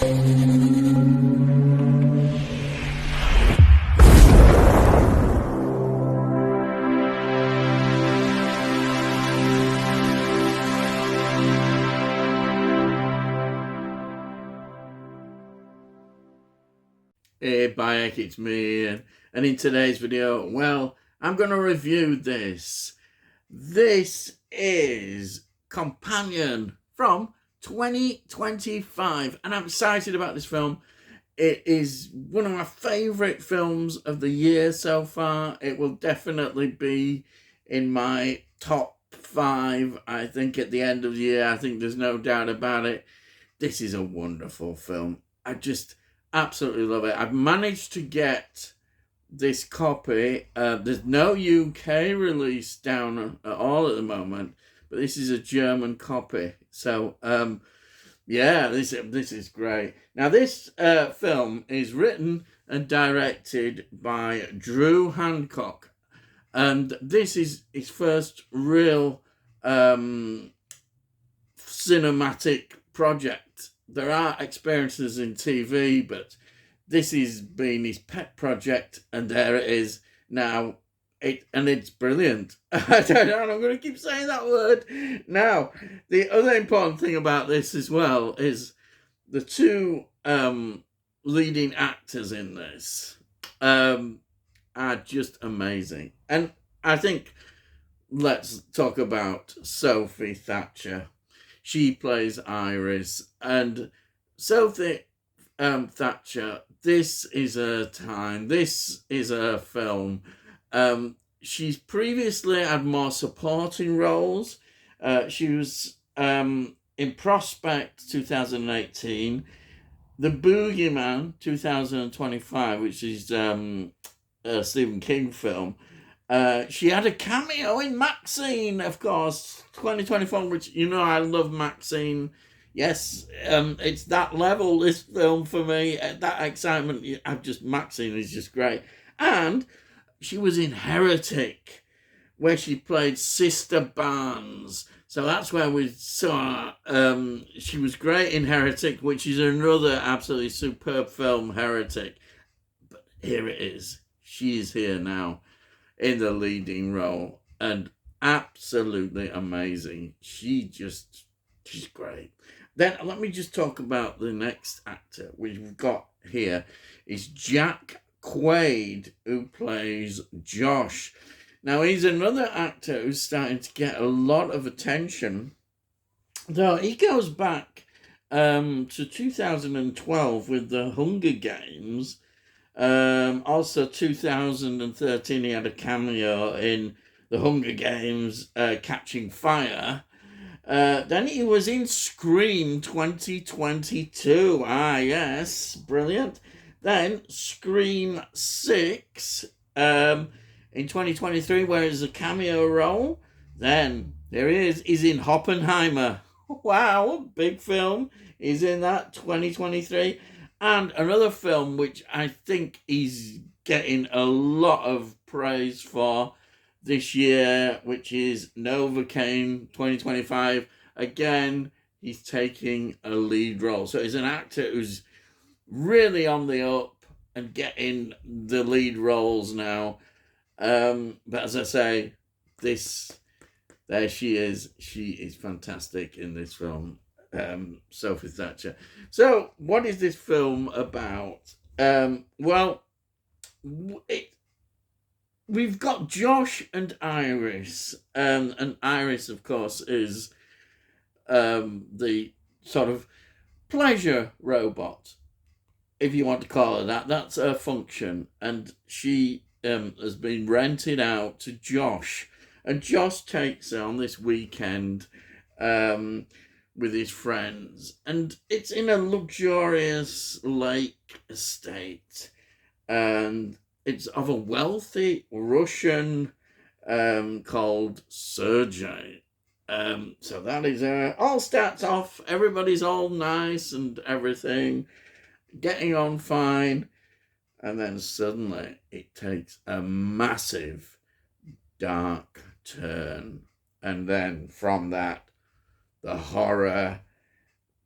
Hey Bayek, it's me Ian, and in today's video, well, I'm going to review this. This is Companion from 2025, and I'm excited about this film. It is one of my favourite films of the year so far. It will definitely be in my top 5, I think, at the end of the year. I think there's no doubt about it. This is a wonderful film. I just absolutely love it. I've managed to get this copy. There's no UK release down at all at the moment, but this is a German copy. So, yeah, this is great. Now, this film is written and directed by Drew Hancock, and this is his first real cinematic project. There are experiences in TV, but this has been his pet project, and there it is now. It's brilliant. I don't know, I'm going to keep saying that word. Now, the other important thing about this as well is the two leading actors in this are just amazing. And I think let's talk about Sophie Thatcher. She plays Iris, and Sophie Thatcher, this is her time. This is her film. She's previously had more supporting roles. She was in Prospect 2018, The Boogeyman 2025, which is a Stephen King film. She had a cameo in Maxine, of course, 2024, which, you know, I love Maxine. Yes, it's that level, this film, for me. That excitement, Maxine is just great. And she was in Heretic, where she played Sister Barnes. So that's where we saw her. She was great in Heretic, which is another absolutely superb film, Heretic. But here it is. She is here now in the leading role, and absolutely amazing. She's great. Then let me just talk about the next actor we've got here is Jack Quaid, who plays Josh. Now, he's another actor who's starting to get a lot of attention, though he goes back to 2012 with the Hunger Games. Also 2013 he had a cameo in the Hunger Games, Catching Fire. Then he was in Scream 2022. Ah, yes, brilliant. Then Scream 6 in 2023, where it's a cameo role. Then there he is. He's in Oppenheimer. Wow, big film. He's in that 2023. And another film which I think he's getting a lot of praise for this year, which is Novocaine 2025. Again, he's taking a lead role. So he's an actor who's really on the up and getting the lead roles now. But as I say, there she is. She is fantastic in this film. Sophie Thatcher. So, what is this film about? We've got Josh and Iris, and Iris, of course, is the sort of pleasure robot, if you want to call her that. That's her function, and she has been rented out to Josh, and Josh takes her on this weekend with his friends, and it's in a luxurious lake estate, and it's of a wealthy Russian called Sergei. So that is all starts off, everybody's all nice and everything, getting on fine, and then suddenly it takes a massive dark turn, and then from that, the horror,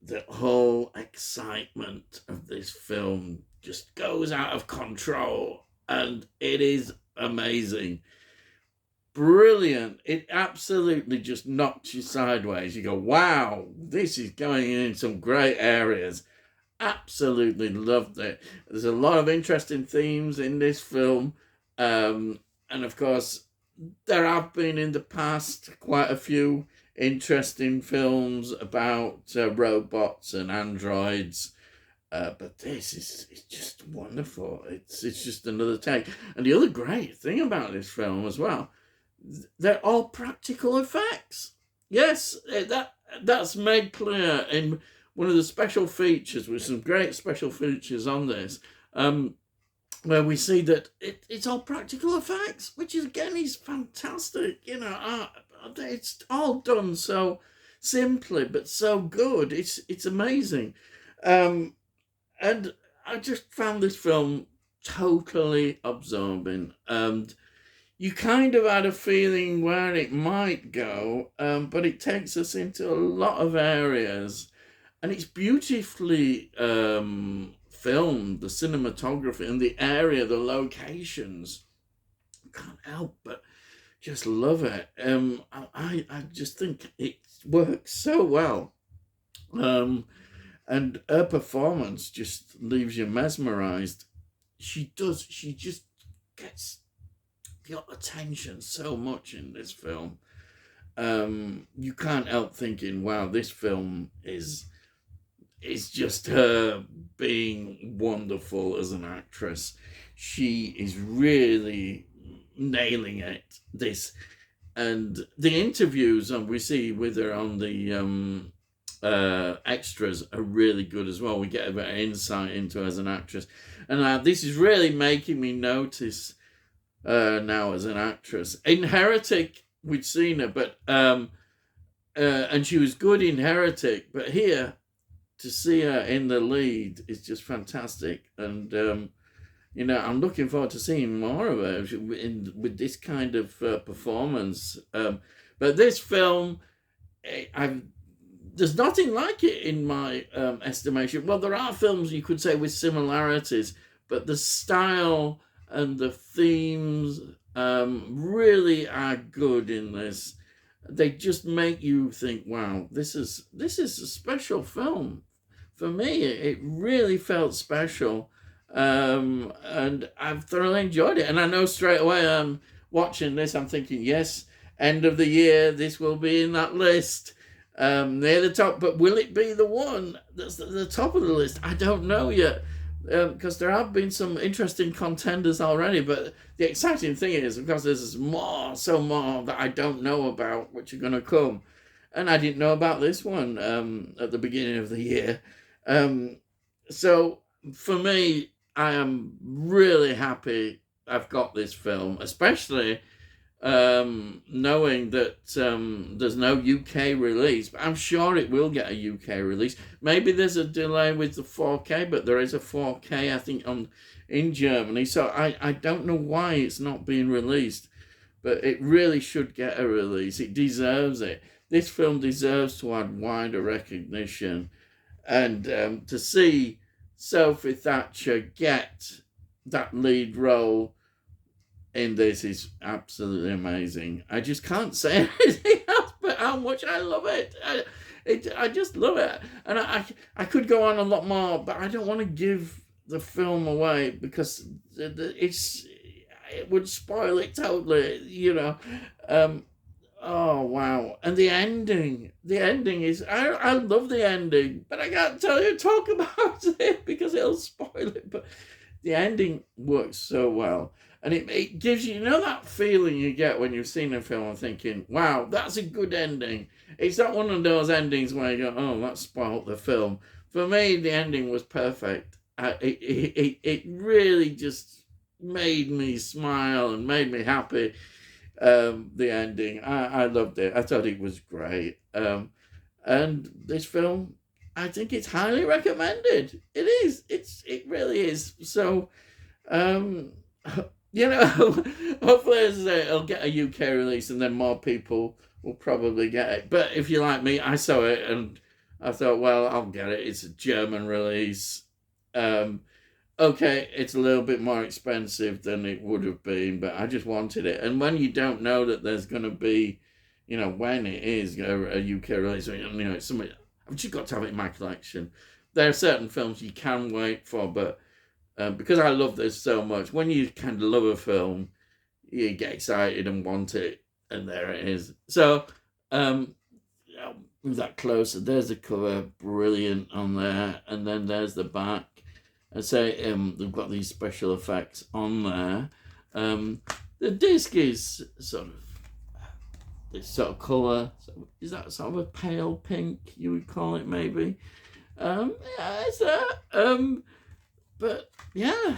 the whole excitement of this film just goes out of control, and it is amazing. Brilliant. It absolutely just knocks you sideways. You go, wow, this is going in some great areas. Absolutely loved it. There's a lot of interesting themes in this film. And of course, there have been in the past quite a few interesting films about robots and androids. But this is just wonderful. It's just another take. And the other great thing about this film as well, they're all practical effects. Yes, that's made clear in one of the special features, with some great special features on this, where we see that it's all practical effects, which is again is fantastic. It's all done so simply but so good. It's amazing, and I just found this film totally absorbing, and you kind of had a feeling where it might go, but it takes us into a lot of areas, and it's beautifully filmed, the cinematography and the area, the locations. I can't help but just love it. I just think it works so well. And her performance just leaves you mesmerized. She just gets your attention so much in this film. You can't help thinking, wow, this film is just her being wonderful as an actress. She is really nailing it. And the interviews we see with her on the extras are really good as well. We get a bit of insight into her as an actress, and this is really making me notice now as an actress. In Heretic, we'd seen her, but and she was good in Heretic, but here to see her in the lead is just fantastic. And I'm looking forward to seeing more of her with this kind of performance. But this film, there's nothing like it in my estimation. Well, there are films you could say with similarities, but the style and the themes really are good in this. They just make you think, wow, this is a special film. For me, it really felt special, and I've thoroughly enjoyed it. And I know straight away, watching this, I'm thinking, yes, end of the year, this will be in that list, near the top. But will it be the one that's at the top of the list? I don't know yet. Because there have been some interesting contenders already, but the exciting thing is, of course, there's more that I don't know about, which are going to come, and I didn't know about this one at the beginning of the year. So for me, I am really happy I've got this film, especially knowing that there's no UK release, but I'm sure it will get a UK release. Maybe there's a delay with the 4K, but there is a 4K, I think, in Germany. So I don't know why it's not being released, but it really should get a release. It deserves it. This film deserves to have wider recognition, and to see Sophie Thatcher get that lead role in this is absolutely amazing. I just can't say anything else but how much I love it. I just love it. And I could go on a lot more, but I don't want to give the film away because it would spoil it totally, oh, wow. And the ending is, I love the ending, but I can't talk about it because it'll spoil it. But the ending works so well. And it gives you, that feeling you get when you've seen a film and thinking, wow, that's a good ending. It's not one of those endings where you go, oh, that spoiled the film. For me, the ending was perfect. It really just made me smile and made me happy. The ending, I loved it. I thought it was great. And this film, I think it's highly recommended. It is. It really is. So, hopefully, as I say, it'll get a UK release, and then more people will probably get it. But if you're like me, I saw it and I thought, well, I'll get it. It's a German release. Okay, it's a little bit more expensive than it would have been, but I just wanted it. And when you don't know that there's going to be, when it is a UK release, it's something, I've just got to have it in my collection. There are certain films you can wait for, but because I love this so much, when you kind of love a film, you get excited and want it, and there it is. So, move that closer. There's the cover, brilliant on there, and then there's the back. I say they've got these special effects on there. The disc is sort of this sort of colour. So is that sort of a pale pink? You would call it maybe. Yeah, it's that. But yeah,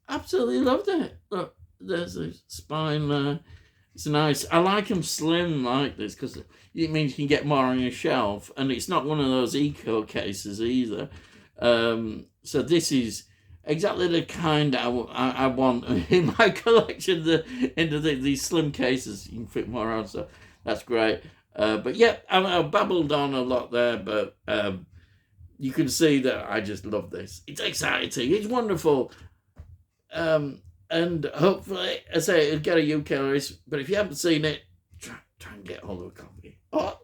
absolutely loved it. Look, there's a spine there. It's nice. I like them slim like this because it means you can get more on your shelf, and it's not one of those eco cases either. So this is exactly the kind I want in my collection. These slim cases you can fit more on, so that's great. But yeah, I babbled on a lot there, but you can see that I just love this. It's exciting. It's wonderful. And hopefully, I say it'll get a UK release. But if you haven't seen it, try and get hold of a copy. Or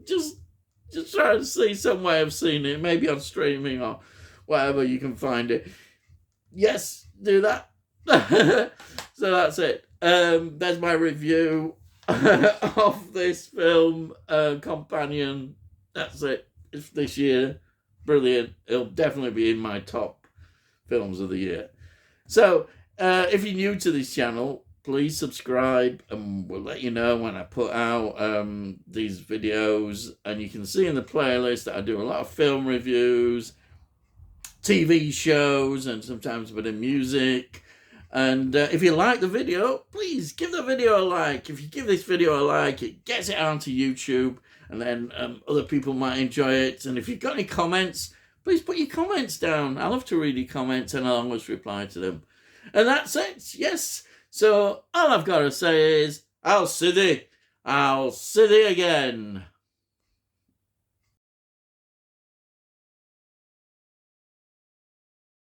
just try and see some way of seeing it. Maybe on streaming or whatever you can find it. Yes, do that. So that's it. There's my review of this film, Companion. That's it. It's this year. Brilliant. It'll definitely be in my top films of the year. So, if you're new to this channel, please subscribe, and we'll let you know when I put out these videos. And you can see in the playlist that I do a lot of film reviews, TV shows, and sometimes a bit of music. And if you like the video, please give the video a like. If you give this video a like, it gets it onto YouTube, and then other people might enjoy it. And if you've got any comments, please put your comments down. I love to read your comments, and I'll always reply to them. And that's it, yes. So all I've got to say is, I'll see thee again.